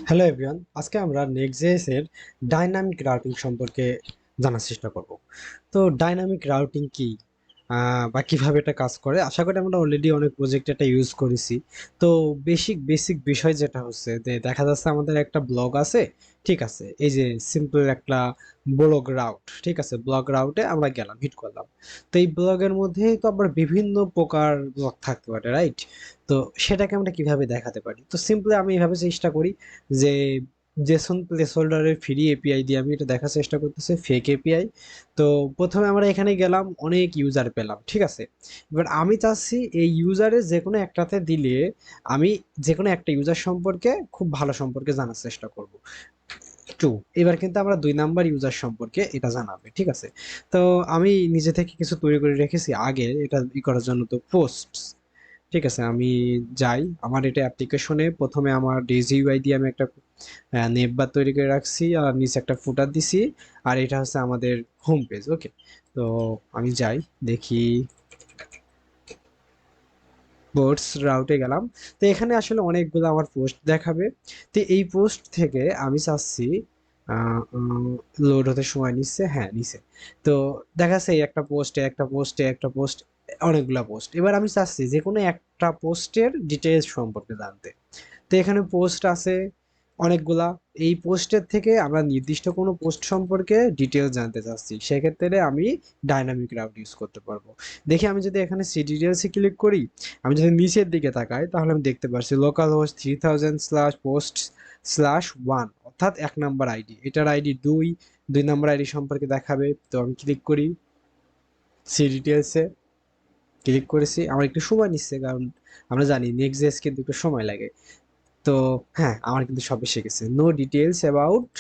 Hello everyone, আজকে আমরা নেক্সট.জেএস এর ডাইনামিক রাউটিং সম্পর্কে জানার চেষ্টা করব। তো ডাইনামিক রাউটিং কি বা কিভাবে এটা কাজ করে, আশা করি আমরা অলরেডি অনেক প্রজেক্ট এটা ইউজ করেছি। তো বেসিক বিষয় যেটা হচ্ছে যে দেখা যাচ্ছে আমাদের একটা ব্লগ আছে, ঠিক আছে, এই যে সিম্পল একটা ব্লগ রাউট, ঠিক আছে, ব্লগ রাউটে আমরা গেলাম, হিট করলাম। তো এই ব্লগের মধ্যেই তো আবার বিভিন্ন প্রকার ব্লগ থাকতে পারে, রাইট? তো সেটাকে আমরা কিভাবে দেখাতে পারি, তো সিম্পলি আমি এভাবে চেষ্টা করি যে জেসন প্লেসহোল্ডারের ফ্রি এপিআই দিয়ে আমি এটা দেখার চেষ্টা করতেছি, ফেক এপিআই। তো প্রথমে আমরা এখানে গেলাম, অনেক ইউজার পেলাম, ঠিক আছে। এবার আমি চাচ্ছি এই ইউজারের যে কোনো একটাতে দিলে আমি যে কোনো একটা ইউজার সম্পর্কে খুব ভালো সম্পর্কে জানার চেষ্টা করব। টু, এবার কিন্তু আমরা 2 নাম্বার ইউজার সম্পর্কে এটা জানাবে, ঠিক আছে। তো আমি নিজে থেকে কিছু তৈরি করে রেখেছি আগে এটা করার জন্য। তো পোস্ট, ঠিক আছে, আমি যাই আমার এটা অ্যাপ্লিকেশনে, প্রথমে আমার ডেজি ইউআই দিয়ে আমি একটা নেম বার তৈরি করে রাখছি, আর নিচে একটা ফুটার দিছি। আর এটা হচ্ছে আমাদের হোম পেজ, ওকে। তো আমি যাই, দেখি পোস্টস রাউটে গেলাম। তো এখানে আসলে অনেকগুলো আমার পোস্ট দেখাবে। তো এই পোস্ট থেকে আমি চাচ্ছি লোড হতে সময় নিচ্ছে, হ্যাঁ নিছে। তো দেখা যাচ্ছে এই একটা পোস্টে অনেকগুলা পোস্ট। এবার আমি চাচ্ছি যে কোনো একটা পোস্টের ডিটেলস সম্পর্কে জানতে। তো এখানে পোস্ট আছে অনেকগুলা, এই পোস্টের থেকে আমরা নির্দিষ্ট কোনো পোস্ট সম্পর্কে ডিটেলস জানতে চাচ্ছি, সেক্ষেত্রে আমি ডাইনামিক রাউট ইউজ করতে পারবো। দেখি আমি যদি এখানে সি ডিটেলসে ক্লিক করি, আমি যদি নিচের দিকে তাকাই তাহলে আমি দেখতে পাচ্ছি লোকাল হোস্ট 3000/post/1, অর্থাৎ 1 নাম্বার আইডি, এটার আইডি 2 নাম্বার আইডি সম্পর্কে দেখাবে। তো আমি ক্লিক করি, সি ডিটেলসে ক্লিক করেছি, আমার একটু সময় নিচ্ছে কারণ আমরা জানি নেক্সট কিন্তু একটু সময় লাগে। তো হ্যাঁ, আমার কিন্তু সব এসে গেছে, নো ডিটেলস অ্যাবাউট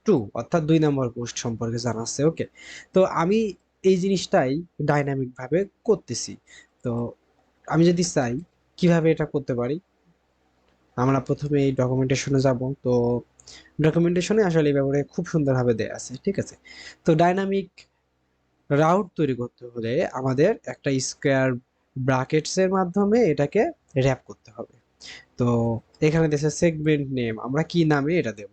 2, অর্থাৎ 2 নাম্বার পোস্ট সম্পর্কে জানাচ্ছে, ওকে। তো আমি এই জিনিসটাই ডাইনামিক ভাবে করতেছি। তো আমি যদি চাই কিভাবে এটা করতে পারি, আমরা প্রথমে এই ডকুমেন্টেশনে যাব। তো ডকুমেন্টেশনে আসলে এই ব্যাপারে খুব সুন্দরভাবে দেয়া আছে, ঠিক আছে। তো ডাইনামিক রাউট তৈরি করতে হলে আমাদের একটা স্কোয়ার ব্রাকেটস এর মাধ্যমে এটাকে র্যাপ করতে হবে। তো এখানে দেশে সেগমেন্ট নেম আমরা কি নামে এটা দেব।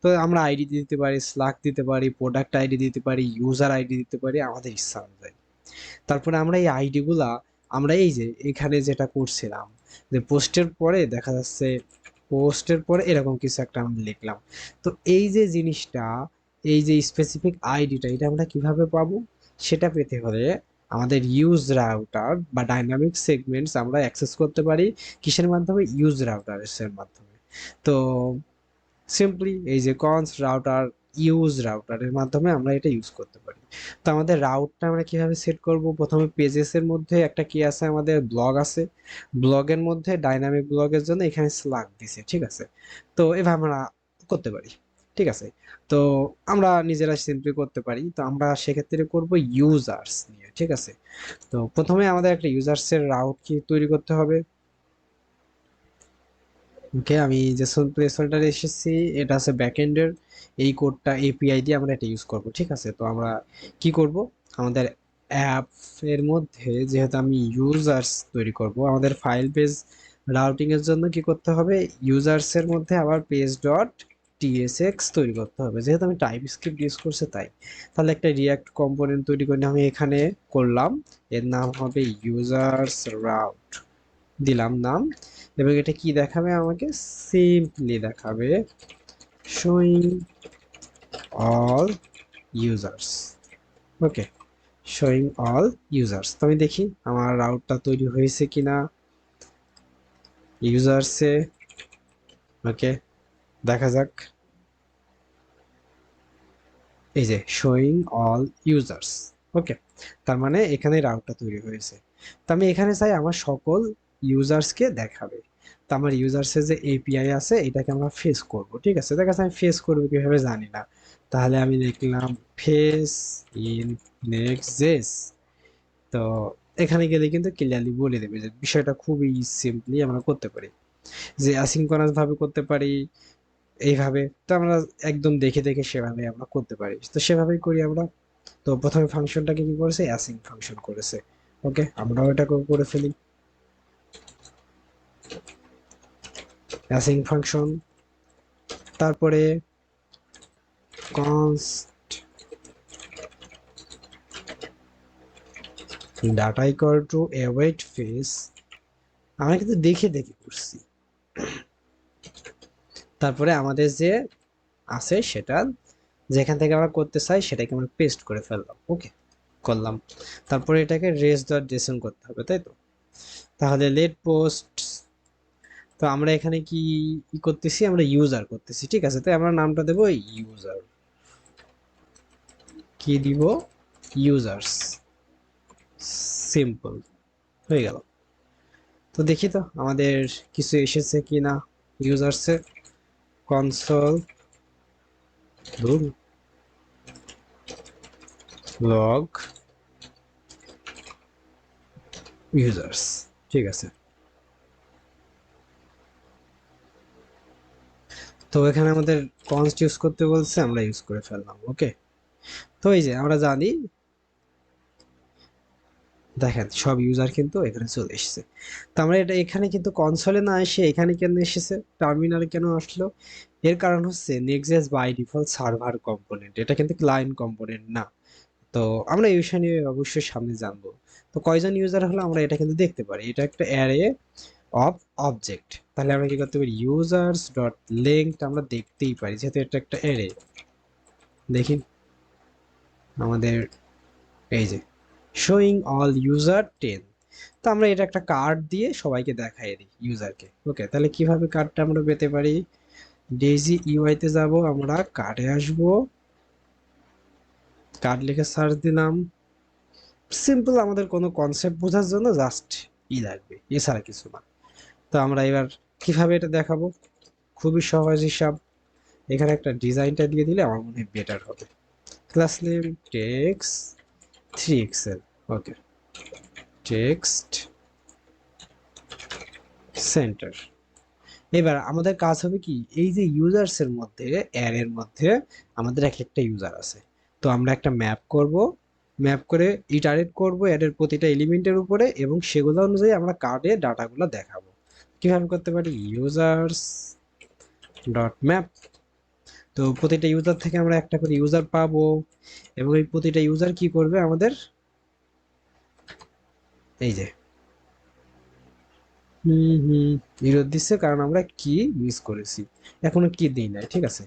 তো আমরা আইডি দিতে পারি, স্লাক দিতে পারি, প্রোডাক্ট আইডি দিতে পারি, ইউজার আইডি দিতে পারি আমাদের ইচ্ছা অনুযায়ী। তারপরে আমরা এই আইডি গুলা আমরা এই যে এখানে যেটা করছিলাম, যে পোস্টের পরে এরকম কিছু একটা আমরা লিখলাম। তো এই যে জিনিসটা, এই যে স্পেসিফিক আইডিটা, এটা আমরা কিভাবে পাবো, সেটা পেতে হলে আমাদের ইউজ রাউটার বা ডাইনামিক সেগমেন্টস আমরা অ্যাক্সেস করতে পারি কিসের মাধ্যমে, ইউজ রাউটারস এর মাধ্যমে। তো সিম্পলি এই যে কনস রাউটার, ইউজ রাউটারের মাধ্যমে আমরা এটা ইউজ করতে পারি। তো আমাদের রাউটটা আমরা কিভাবে সেট করব, প্রথমে পেজেস এর মধ্যে একটা কি আছে, আমাদের ব্লগ আছে, ব্লগের মধ্যে ডাইনামিক ব্লগের জন্য এখানে স্লাগ দিছে, ঠিক আছে। তো এভাবে আমরা করতে পারি, ঠিক আছে। তো আমরা নিজেরা সিম্পলি করতে পারি। তো আমরা সেক্ষেত্রে করব ইউজার্স নিয়ে, ঠিক আছে। তো প্রথমে আমাদের একটা ইউজার্স এর রাউট কি তৈরি করতে হবে। ওকে, আমি যে প্লেসহোল্ডারে এসেছি, এটা আছে ব্যাকএন্ডের, এই কোডটা এপিআই দিয়ে আমরা এটা ইউজ করব, ঠিক আছে। তো আমরা কি করব, আমাদের অ্যাপ এর মধ্যে যেহেতু আমি ইউজার্স তৈরি করব, আমাদের ফাইল পেজ রাউটিং এর জন্য কি করতে হবে, ইউজার্স এর মধ্যে আবার পেজ ডট টিএসএক্স তৈরি করতে হবে, যেহেতু আমি টাইপ স্ক্রিপ্ট ইউজ করছি তাই। তাহলে একটা রিয়াক্ট কম্পোনেন্ট তৈরি করে আমি এখানে করলাম, এর নাম হবে ইউজার্স রাউট, দিলাম নাম। এবং এটা কি দেখাবে আমাকে, সিম্পলি দেখাবে শোয়িং অল ইউজার্স, ওকে, শোয়িং অল ইউজার্স। তো আমি দেখি আমার রাউটটা তৈরি হয়েছে কিনা ইউজার্সে, ওকে, দেখা যাক। এই যে শোয়িং অল ইউজার্স, ওকে, তার মানে এখানে রাউটটা তৈরি হয়েছে। তো আমি এখানে চাই আমার সকল ইউজার্সকে দেখাবে। তো আমার ইউজার্সের যে এপিআই আছে এটাকে আমরা ফেস করব, ঠিক আছে। দেখা যাচ্ছে আমি ফেস করবো কিভাবে জানি না, তাহলে আমি লিখলাম ফেস ইন নেক্সট। তো এখানে গেলে কিন্তু ক্লিয়ারলি বলে দেবে যে বিষয়টা খুবই সিম্পলি আমরা করতে পারি, যে অ্যাসিনক্রনাস ভাবে করতে পারি এইভাবে। তো আমরা একদম দেখে দেখে সেভাবে আমরা করতে পারি, তো সেভাবেই করি আমরা। তো প্রথমে ফাংশনটাকে কি করেছে, অ্যাসিং ফাংশন করেছে, ওকে, আমরাও এটা করে ফেলি। অ্যাসিং ফাংশন তারপরে const data equal to await phase, আমরা কিন্তু দেখে দেখে করছি। তারপরে আমাদের যে আছে সেটা যেখান থেকে আমরা করতে চাই সেটাকে আমরা পেস্ট করে ফেললাম, ওকে করলাম। তারপরে এটাকে res.json করতে হবে, তাই তো? তাহলে লেট পোস্ট, তো আমরা এখানে কি করতেছি, আমরা ইউজার করতেছি, ঠিক আছে? তাই আমরা নামটা দেবো ইউজার, কি দিব, ইউজার্স, সিম্পল, হয়ে গেল। তো দেখি তো আমাদের কিছু এসেছে কি না ইউজার্সে, কনসোল লগ ইউজার্স, ঠিক আছে। তো এখানে আমাদের কনস্ট ইউজ করতে বলছে, আমরা ইউজ করে ফেললাম, ওকে। তো এই যে আমরা জানি, দেখেন সব ইউজার কিন্তু এখানে চলে এসেছে। তো আমরা এটা এখানে কিন্তু কনসোলে না এসে এখানে কেন এসেছে, টার্মিনালে কেন আসলো? এর কারণ হচ্ছে নেক্সট.জেএস বাই ডিফল্ট সার্ভার কম্পোনেন্ট, এটা কিন্তু ক্লায়েন্ট কম্পোনেন্ট না। তো আমরা এই বিষয় নিয়ে অবশ্যই সামনে জানবো। তো কয়জন ইউজার হলো আমরা এটা কিন্তু দেখতে পারি, এটা একটা অ্যারে অফ অবজেক্ট। তাহলে আমরা কি করতে পারি, ইউজার্স ডট লেংথ আমরা দেখতেই পারি যেহেতু এটা একটা অ্যারে। দেখি আমাদের এই যে শোয়িং অল ইউজার 10, তো আমরা এটা একটা কার্ড দিয়ে সবাইকে দেখাই দিই ইউজারকে, ওকে। তাহলে কিভাবে কার্ডটা আমরা পেতে পারি, ডেইজি ইউআই তে যাব, আমরা কার্ডে আসব, কার্ড লিখে সার্চ দিলাম, সিম্পল আমাদের কোনো কনসেপ্ট বোঝার জন্য জাস্ট লাগবে, এছাড়া কিছু না। তো আমরা এবার কিভাবে এটা দেখাবো, খুবই সহজ হিসাব, এখানে একটা ডিজাইনটা দিয়ে দিলে আমার মনে হয় বেটার হবে। ক্লাস নেম টেক্সট 3 এক্সেল, ওকে, টেক্সট সেন্টার। এবার আমাদের কাজ হবে কি, এই যে ইউজার্স এর মধ্যে অ্যারের মধ্যে আমাদের এক একটা ইউজার আছে, তো আমরা একটা ম্যাপ করব, ম্যাপ করে ইটারেট করব অ্যারের প্রতিটা এলিমেন্টের উপরে, এবং সেগুলো অনুযায়ী আমরা কার্ডে ডাটাগুলো দেখাবো। কিভাবে করতে পারি, ইউজার্স ডট ম্যাপ, তো প্রতিটা ইউজার থেকে আমরা একটা করে ইউজার পাবো, এবং এই প্রতিটা ইউজার কি করবে আমাদের, এই যে ইরর দিচ্ছে কারণ আমরা কি মিস করেছি, এখনো কি দিই নাই, ঠিক আছে?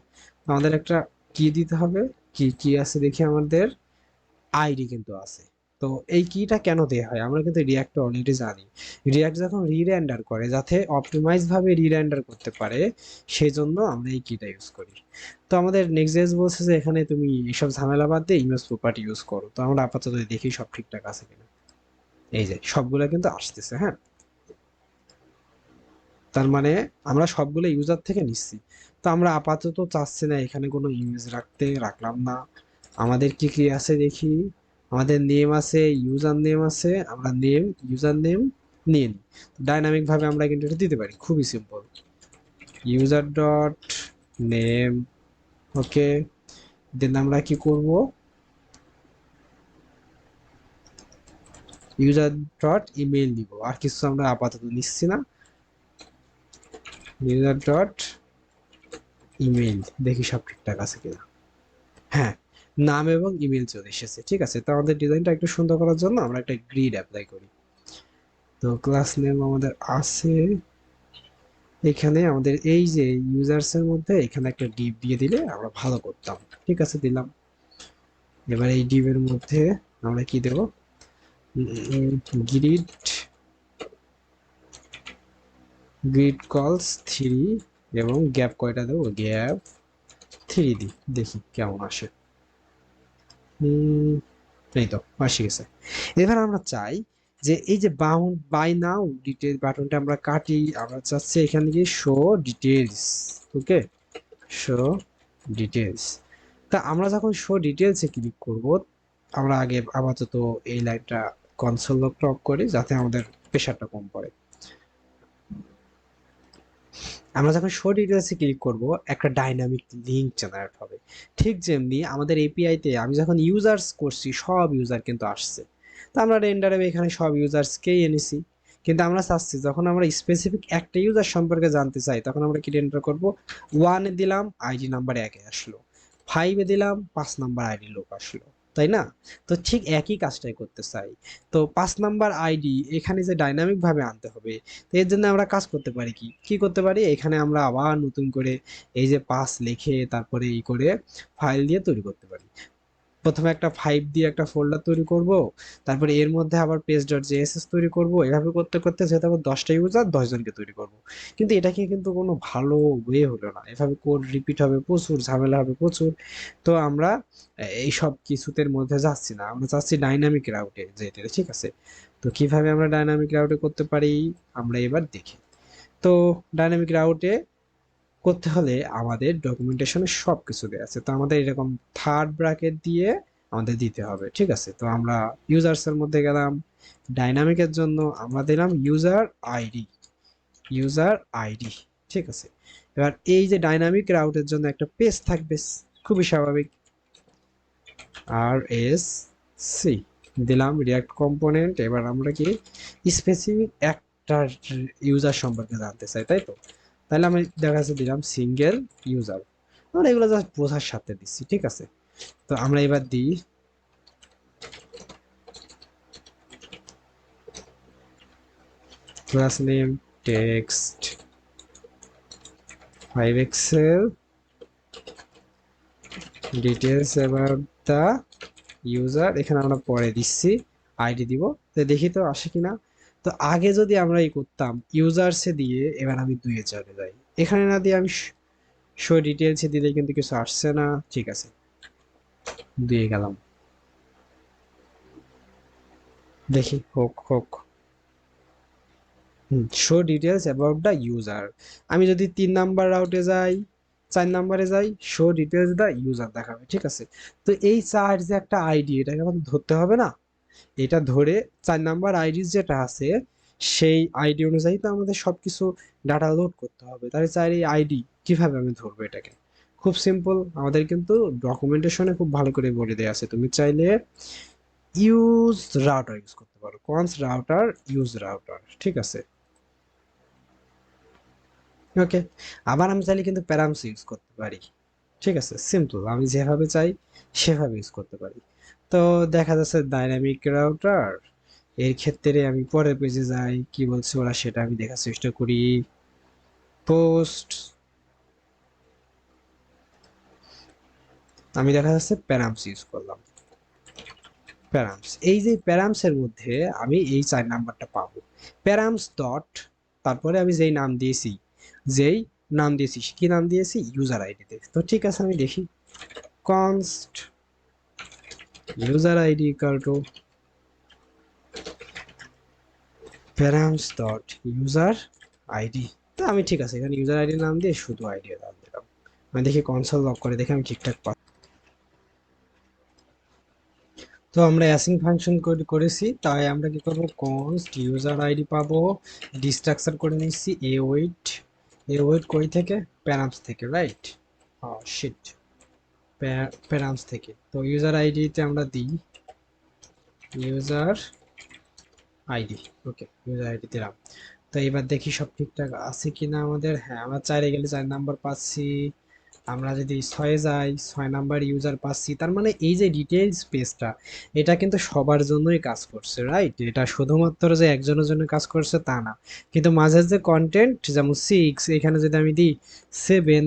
আমাদের একটা কি দিতে হবে, কি কি আছে দেখি, আমাদের আইডি কিন্তু আছে। তো এই কিটা কেন দেয়া হয়, আমরা কিন্তু রিয়াক্ট অলরেডি জানি, রিয়াক্ট যখন রিরেন্ডার করে যাতে অপটিমাইজ ভাবে রিরেন্ডার করতে পারে, সেই জন্য আমরা এই কিটা ইউজ করি। তো আমাদের নেক্সট বলছে যে এখানে তুমি এইসব ঝামেলা বাদ দিয়ে ইমেজ প্রপার্টি ইউজ করো, তো আমরা আপাতত দেখি সব ঠিকঠাক আছে কিনা। এই যে সবগুলো কিন্তু আসতেছে, হ্যাঁ, তার মানে আমরা সবগুলো ইউজার থেকে নিচ্ছি। তো আমরা আপাতত চাচ্ছি না এখানে কোনো ইমেজ রাখতে, রাখলাম না। আমাদের কি কি আছে দেখি, আমাদের নেম আছে, ইউজার নেম আছে, আমরা নেম ইউজার নেম নিয়ে নিই। ডাইনামিক ভাবে আমরা কিন্তু এটা দিতে পারি, খুবই সিম্পল, ইউজার ডট নেম, ওকে। দেন আমরা কি করব, ইউজার ডট ইমেল নিব, আর কিছু আমরা আপাতত নিচ্ছি না, ইউজার ডট ইমেল, দেখি সব ঠিকঠাক আছে কিনা। হ্যাঁ, নাম এবং ইমেল চলে এসেছে, ঠিক আছে। তো আমাদের ডিজাইনটা একটু সুন্দর করার জন্য আমরা একটা গ্রিড অ্যাপ্লাই করি। তো ক্লাস নেম আমাদের আছে, এখানে আমাদের এই যে ইউজার্স এর মধ্যে এখানে একটা ডিভ দিয়ে দিলে আমরা ভালো করতাম, ঠিক আছে, দিলাম। এবার এই ডিভের মধ্যে আমরা কি দেব, গ্রিড, গ্রিড কলস 3, এবং গ্যাপ কয়টা দেবো, গ্যাপ 3 দিই, দেখি কেমন আসে। এই তো আসে গেছে। এবার আমরা চাই যে এই যে বাউন্ড বাই নাও ডিটেইল বাটনটা আমরা কাটি, আমরা চাচ্ছি এখানে গিয়ে শো ডিটেইলস, ওকে, শো ডিটেইলস। তা আমরা যখন শো ডিটেইলসে ক্লিক করব, আমরা আগে আপাতত এই লাইনটা কনসোল লকটা অফ করি যাতে আমাদের প্রেশারটা কম পড়ে। আমরা যখন শো ডিটেইলসে ক্লিক করব একটা ডাইনামিক লিঙ্ক জেনারেট হবে, ঠিক যেমনি আমাদের এপিআই তে আমি যখন ইউজার্স করছি সব ইউজার কিন্তু আসছে, তো আমরা রেন্ডারে এখানে সব ইউজার্সকেই এনেছি, কিন্তু আমরা চাচ্ছি যখন আমরা স্পেসিফিক একটা ইউজার সম্পর্কে জানতে চাই তখন আমরা কি এন্টার করব, 1 এ দিলাম আইডি নাম্বার 1 এ আসলো, 5 এ দিলাম 5 নাম্বার আইডি লোক আসলো, তাই না? তো ঠিক একই কাজটাই করতে চাই। তো 5 নাম্বার আইডি এখানে যে ডাইনামিক ভাবে আনতে হবে, তো এর জন্য আমরা কাজ করতে পারি কি কি করতে পারি, এখানে আমরা আবার নতুন করে এই যে 5 লিখে তারপরে এই করে ফাইল দিয়ে তৈরি করতে পারি। প্রথমে একটা 5 দিয়ে একটা ফোল্ডার তৈরি করব, তারপরে এর মধ্যে আবার page.js তৈরি করব, এভাবে করতে করতে যেহেতু আবার 10টা ইউজার 10 জনকে তৈরি করব। কিন্তু এটাকে কিন্তু কোনো ভালো ওয়ে হলো না, এভাবে কোড রিপিট হবে প্রচুর, ঝামেলা হবে প্রচুর। তো আমরা এই সব কিছুতে মধ্যে যাচ্ছি না, আমরা চাচ্ছি ডাইনামিক রাউটে যেতে, ঠিক আছে? তো কিভাবে আমরা ডাইনামিক রাউটে করতে পারি আমরা এবার দেখি। তো ডাইনামিক রাউটে করতে হলে আমাদের ডকুমেন্টেশনে সব কিছু দেওয়া আছে, তো আমাদের এরকম থার্ড ব্র্যাকেট দিয়ে আমাদের দিতে হবে, ঠিক আছে? তো আমরা ইউজার্সের মধ্যে গেলাম, ডাইনামিকের জন্য আমরা দিলাম ইউজার আইডি, ইউজার আইডি, ঠিক আছে? এবার এই যে ডাইনামিক রাউটের জন্য একটা পেজ থাকবে, খুবই স্বাভাবিক, আর এস সি দিলাম রিয়াক্ট কম্পোনেন্ট। এবার আমরা কি স্পেসিফিক একটা ইউজার সম্পর্কে জানতে চাই, তাই তো? তাহলে আমি দেখা যাচ্ছে দিলাম সিঙ্গেল ইউজার, আমরা এগুলো জাস্ট বোঝার সাথে দিচ্ছি, ঠিক আছে? তো আমরা এবার দিই class name text 5 excel details about the user, এখানে আমরা পরে দিচ্ছি আইডি দিব, তো দেখি তো আসে কিনা। তো আগে যদি আমরা এই করতাম ইউজার্সে দিয়ে, এবার আমি 2 এ চলে যাই, এখানে না দিয়ে আমি শো ডিটেলসে দিলে কিন্তু কিছু আসছে না, ঠিক আছে 2 এ গেলাম, দেখি হোক হোক। Show details about the user, আমি যদি 3 নাম্বার রাউটে যাই 4 নাম্বারে যাই, শো ডিটেলস দ্য ইউজার দেখাবে, ঠিক আছে? তো এই চার যে একটা আইডি, এটাকে আমাদের ধরতে হবে না? এটা ধরে 4 নাম্বার আইডি যেটা আছে সেই আইডি অনুযায়ী তো আমাদের সবকিছু ডাটা লোড করতে হবে, তাহলে চার এই আইডি কিভাবে আমি ধরবো এটাকে? খুব সিম্পল, আমাদের কিন্তু ডকুমেন্টেশনে খুব ভালো করে বলে দেওয়া আছে, তুমি চাইলে ইউজ রাউটার ইউজ করতে পারো, কনস রাউটার ইউজ রাউটার, ঠিক আছে? ওকে, আবার আমি চাইলে কিন্তু প্যারামস ইউজ করতে পারি, ঠিক আছে? সিম্পল, আমি যেভাবে চাই সেভাবে ইউজ করতে পারি। তো দেখা যাচ্ছে ডাইনামিক রাউটার এর ক্ষেত্রে আমি পরের পেজে যাই, কি বলছে ওরা সেটা আমি দেখার চেষ্টা করি। পোস্ট, আমি দেখা যাচ্ছে প্যারামস ইউজ করলাম, প্যারামস, এই যে প্যারামস এর মধ্যে আমি এই 4 নাম্বারটা পাবো, প্যারামস ডট, তারপরে আমি যেই নাম দিয়েছি, যেই নাম দিয়েছি কি নাম দিয়েছি ইউজার আইডিতে, তো ঠিক আছে আমি দেখি const user ID equal to params dot user ID. তো আমি ঠিক আছে এখানে ইউজার আইডি নাম দিয়ে শুধু আইডি নাম দিলাম, আমি দেখি কনসোল লক করে দেখি আমি ঠিকঠাক পাই। তো আমরা অ্যাসিং ফাংশন করেছি, তাই আমরা কি করব, কনস্ট ইউজার আইডি পাবো, ডিস্ট্রাকচার করে নিচ্ছি এ ওয়েট কই থেকে, প্যারামস থেকে, রাইট? শিট, প্যারামস থেকে। তো ইউজার আইডিতে আমরা দিই ইউজার আইডি, ওকে ইউজার আইডি দিলাম। তো এবার দেখি সব ঠিকঠাক আছে কিনা আমাদের, হ্যাঁ আমরা 4-এ গেলে 4 নাম্বার পাচ্ছি, আমরা যদি 6-এ যাই 6 নাম্বার ইউজার পাচ্ছি, তার মানে এই যে ডিটেইলস পেজটা এটা কিন্তু সবার জন্যই কাজ করছে, রাইট? এটা শুধুমাত্র যে একজনের জন্য কাজ করছে তা না, কিন্তু মাঝের যে কন্টেন্ট যেমন 6, এখানে যদি আমি দিই 7,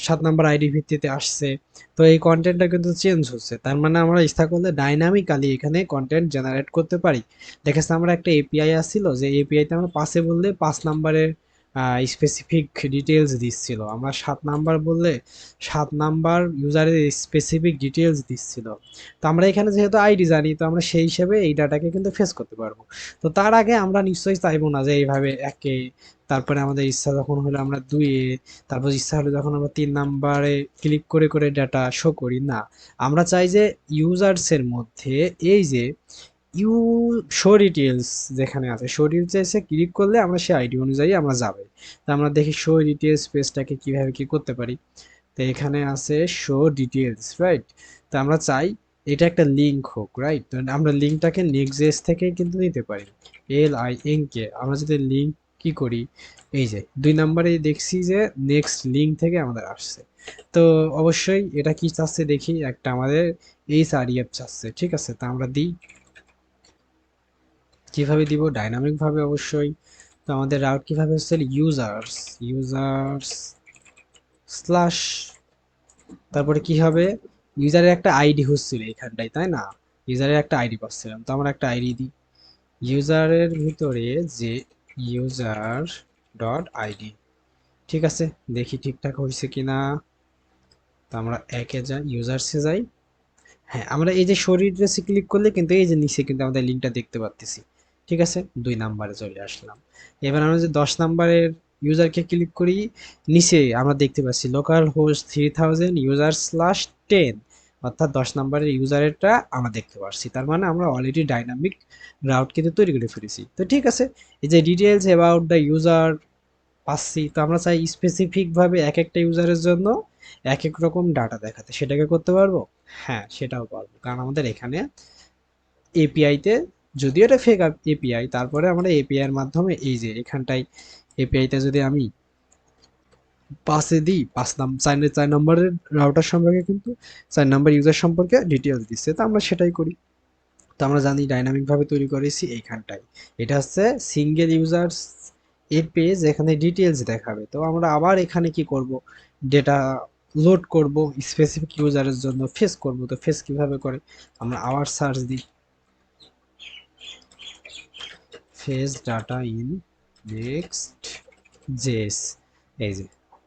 7 নাম্বার আইডি ভিত্তিতে আসছে, তো এই কন্টেন্টটা কিন্তু চেঞ্জ হচ্ছে, তার মানে আমরা ইচ্ছা করলে ডাইনামিক্যালি এখানে কন্টেন্ট জেনারেট করতে পারি। দেখেছি আমরা একটা এপিআই আসছিল, যে এপিআইতে আমরা পাসে বললে 5 নাম্বারের স্পেসিফিক ডিটেলস দিচ্ছিল, আমরা 7 নাম্বার বললে 7 নাম্বার ইউজারের স্পেসিফিক ডিটেলস দিচ্ছিল। তো আমরা এখানে যেহেতু আইডি জানি, তো আমরা সেই হিসেবে এই ডাটাকে কিন্তু ফেস করতে পারবো। তো তার আগে আমরা নিশ্চয়ই চাইবো না যে এইভাবে 1-এ, তারপরে আমাদের ইচ্ছা যখন হলো আমরা 2-এ, তারপর ইচ্ছা হলো যখন আমরা 3 নাম্বারে ক্লিক করে করে ডাটা শো করি, না, আমরা চাই যে ইউজার্সের মধ্যে এই যে ইউ শো ডিটেলস যেখানে আছে, শো ডিটেলসে ক্লিক করলে আমরা সেই আইডি অনুযায়ী আমরা যাবে। তো আমরা দেখি শো ডিটেলস পেজটাকে কিভাবে কি করতে পারি। তো এখানে আছে শো ডিটেলস, রাইট? তো আমরা চাই এটা একটা লিঙ্ক হোক, রাইট? আমরা লিঙ্কটাকে নেক্সট থেকে কিন্তু নিতে পারি, LINK আমরা যদি লিঙ্ক কি করি, এই যে 2 নম্বরে দেখছি যে নেক্সট লিঙ্ক থেকে আমাদের আসছে। তো অবশ্যই এটা কি চাচ্ছে দেখি, একটা আমাদের HREF চাচ্ছে, ঠিক আছে? তা আমরা দিই, কিভাবে দিব? ডাইনামিক ভাবে অবশ্যই। তো আমাদের রাউট কিভাবে হচ্ছে, ইউজার্স স্ল্যাশ, তারপরে কি হবে, ইউজারের একটা আইডি হচ্ছিল এখানটায়, তাই না? ইউজারের একটা আইডি পাচ্ছিলাম, তো আমরা একটা আইডি দিই ইউজারের ভিতরে, যে ইউজার ডট আইডি, ঠিক আছে? দেখি ঠিকঠাক হয়েছে কিনা। তো আমরা একে যাই, ইউজার্সে যাই। হ্যাঁ, আমরা এই যে শরীর ড্রেসে ক্লিক করলে কিন্তু এই যে নিচে কিন্তু আমাদের লিঙ্কটা দেখতে পাচ্ছি, ঠিক আছে? 2 নম্বরে চলে আসলাম। এবার আমরা যে 10 নম্বরের ইউজারকে ক্লিক করি, নিচে আমরা দেখতে পাচ্ছি লোকাল হোস্ট 3000 ইউজার স্ল্যাশ 10, অর্থাৎ 10 নম্বরের ইউজারেরটা আমরা দেখতে পাচ্ছি। তার মানে আমরা অলরেডি ডাইনামিক রাউট কিন্তু তৈরি করে ফেলেছি। তো ঠিক আছে, এই যে ডিটেলস অ্যাবাউট দ্য ইউজার পাচ্ছি, তো আমরা চাই স্পেসিফিক ভাবে এক একটা ইউজারের জন্য এক এক রকম ডাটা দেখাতে, সেটাকে করতে পারবো? হ্যাঁ, সেটাও পারবো, কারণ আমাদের এখানে এপিআই তে, যদিও এটা ফেক এপিআই, তারপরে আমরা এপিআই এর মাধ্যমে এই যে এখানটায় এপিআই তে যদি আমি পাসে দিই, 4 নম্বরের রাউটার সম্পর্কে কিন্তু 4 নম্বর ইউজার সম্পর্কে ডিটেলস দিচ্ছে, তো আমরা সেটাই করি। তো আমরা জানি ডাইনামিক ভাবে তৈরি করেছি এইখানটায়, এটা হচ্ছে সিঙ্গেল ইউজার এর পেজ, এখানে ডিটেলস দেখাবে। তো আমরা আবার এখানে কি করব, ডেটা লোড করব স্পেসিফিক ইউজারের জন্য, ফেস করব। তো ফেস কিভাবে করে, আমরা আবার সার্চ দিই ফেস ডাটা ইন নেক্সট জেস, এই যে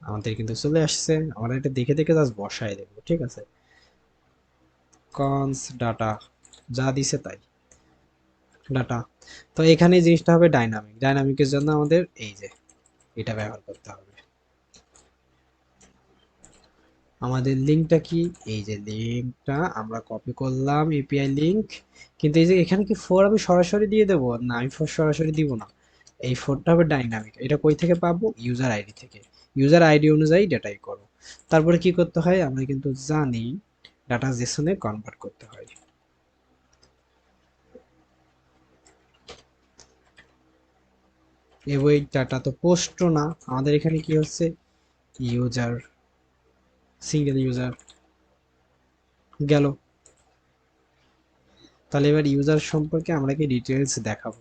আমাদের কিন্তু চলে আসছে। আমরা এটা দেখে দেখে জাস্ট বসায় দেবো, ঠিক আছে? কনস ডাটা, যা দিছে তাই ডাটা। তো এখানে এই জিনিসটা হবে ডাইনামিক, ডাইনামিকের জন্য আমাদের এই যে এটা ব্যবহার করতে হবে। আমাদের লিঙ্কটা কি, এই যে লিঙ্কটা আমরা কপি করলাম এপিআই লিঙ্ক, কিন্তু এই যে এখানে কি ফোর আমি সরাসরি দিয়ে দেবো? না, আমি ফোর সরাসরি দিব না, এই ফোরটা হবে ডাইনামিক। এটা কই থেকে পাবো? ইউজার আইডি থেকে। ইউজার আইডি অনুযায়ী ডেটাই করো। তারপরে কি করতে হয়, আমরা কিন্তু জানি ডাটা জেসনে কনভার্ট করতে হয়। এওয়েট ডাটা তো পোস্টও না, আমাদের এখানে কি হচ্ছে, ইউজার, সিঙ্গেল ইউজার গেল। তাহলে এবার ইউজার সম্পর্কে আমরা কি ডিটেলস দেখাবো।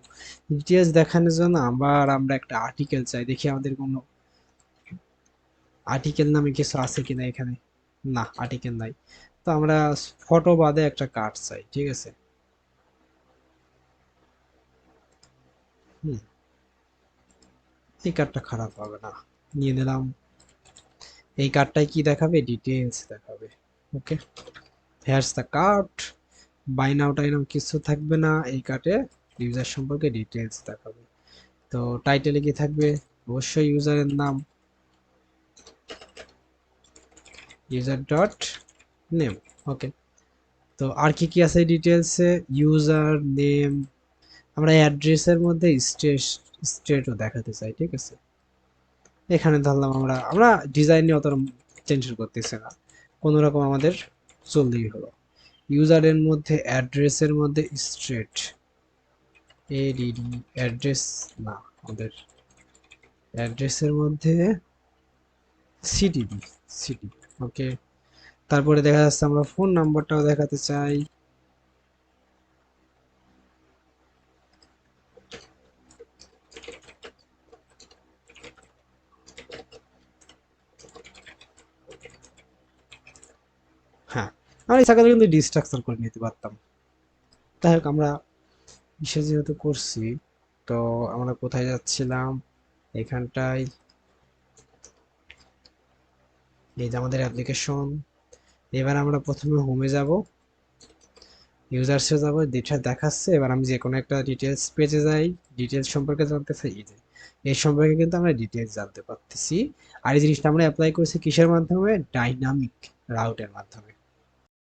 ডিটেলস দেখানোর জন্য আমরা একটা আর্টিকেল চাই, দেখি আমাদের কোনো আর্টিকেল নামে কিছু আছে কিনা এখানে। না, আর্টিকেল নাই। তো আমরা ফটো বাদে একটা কার্ড চাই, ঠিক আছে? হুম, এই কার্ডটা খারাপ হবে না, নিয়ে নিলাম। এই কার্ডটাই কি দেখাবে, ডিটেলস দেখাবে। ওকে, হেয়ারস দ্য কার্ড। বাই নাও টাই নাও কিছু থাকবে না এই কার্ডে, ইউজার সম্পর্কে ডিটেলস দেখাবে। তো টাইটেলে কি থাকবে, অবশ্যই ইউজারের নাম, ইউজার ডট নেম। ওকে, তো আর কি কি আছে ডিটেলসে, ইউজার নেম, আমরা অ্যাড্রেসের মধ্যে স্টেটও দেখাতে চাই, ঠিক আছে? এখানে ধরলাম আমরা আমরা ডিজাইন নিয়ে অত টেনশন করতেছি না, কোনো রকম আমাদের চললেই হলো। ইউজারের মধ্যে অ্যাড্রেসের মধ্যে স্ট্রেট, এডিডি অ্যাড্রেস, না আমাদের অ্যাড্রেসের মধ্যে সিটি দিই, সিটি। ওকে, তারপরে দেখা যাচ্ছে আমরা ফোন নাম্বারটাও দেখাতে চাই। হ্যাঁ, আমরা ইচ্ছা করলে কিন্তু ডিস্ট্রাকচার করে নিতে পারতাম। যাই হোক, আমরা বিশেষ যেহেতু করছি, তো আমরা কোথায় যাচ্ছিলাম, এখানটায় এই যে আমাদের অ্যাপ্লিকেশন। এবার আমরা প্রথমে হোমে যাব, ইউজার্সে যাব, যেটা দেখাচ্ছে। এবার আমি যে কোনো একটা ডিটেলস পেজে যাই, ডিটেলস সম্পর্কে জানতে চাই, এই যে এই সম্পর্কে কিন্তু আমরা ডিটেলস জানতে পারতেছি। আর এই জিনিসটা আমরা অ্যাপ্লাই করছি কিসের মাধ্যমে, ডাইনামিক রাউটের মাধ্যমে।